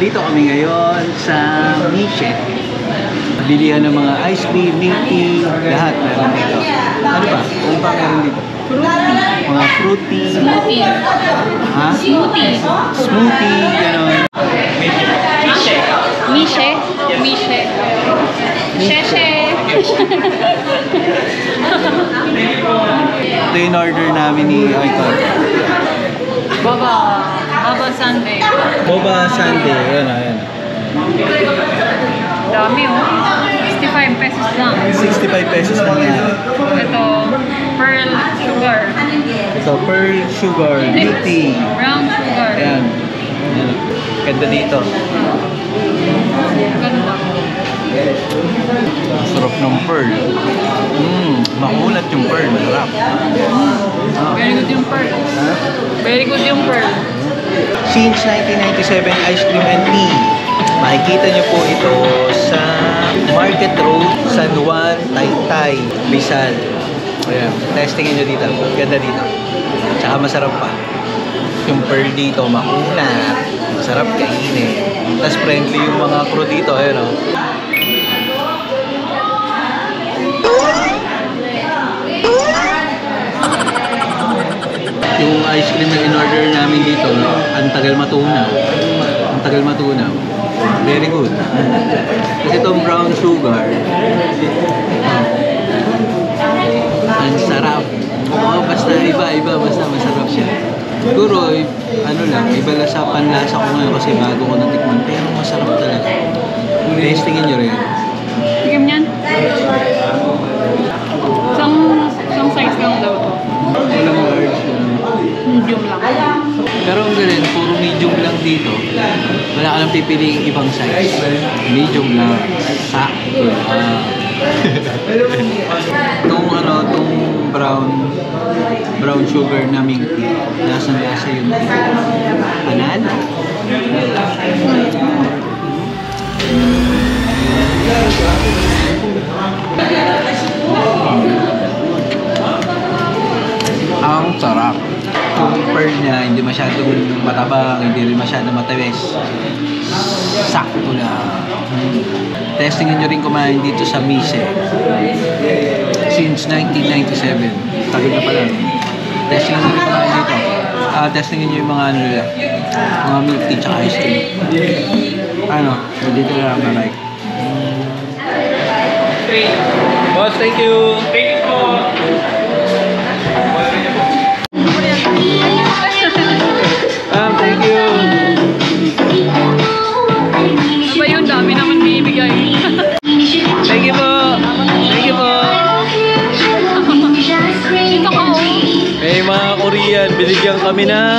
Dito kami ngayon sa Miche. Bilihan ng mga ice cream, milk tea, lahat meron dito. Ano ba? Ano pa meron dito? Mga fruity. Smoothie. Ha? Smoothie. Smoothie, gano'n. Miche. Miche. Miche. Sheshe. Ito yung order namin ni Icon. Baba. Baba Sunday. Boba Sunday. Ayan, ayan. Dami oh. 65 pesos lang. 65 pesos lang yan. Ito, pearl sugar. Ito, pearl sugar, milk tea. Brown sugar. Ayan. Ayan. Ganda dito. Ganda. Sarap ng pearl. Makulat yung pearl. Masarap. Very good yung pearl. Ha? Very good yung pearl. Since 1997 Ice Cream and Tea. Makikita niyo po ito sa Market Road, San Juan, Taytay, Rizal. Ayan, testingin niyo dito. Ganda dito. Tsaka masarap pa. Yung pearl dito, makulat. Masarap kainin. Tapos friendly yung mga crew dito. Ayan o. Yung ice cream na in-order namin dito, ang tagal matunaw. Ang tagal matunaw. Very good. Kasi itong brown sugar, ang sarap. Oh, basta iba, basta masarap siya. Siguro, ano lang, iba lang sa panlasa ko ngayon kasi bago ko natikman. Pero masarap talaga. Testingin nyo rin. Tigam yan. Isang size lang daw to. Walang large lang. Medium lang. Pero ang galing, puro medium lang dito. Wala ka lang pipiliing ibang size. Medium lang. Sakto. Itong brown sugar na milk tea. Lasa yun. Panalo. Ang sarap. Yung pearl niya, hindi masyadong matabang, hindi rin masyadong matawis. Sakto lang. Testingin nyo rin kumain dito sa Miche. Since 1997. Tagal na pala. Testingin nyo rin kumain dito. Testingin nyo yung mga ano nila. Mga milk tea tsaka ice cream. Ano? Dito lang na like. Boss, thank you! Thank you po! Thank you! Ano ba yun? Dami naman bibigay. Thank you po! Thank you po! Dito ka oh. May mga Korean, binigyan kami ng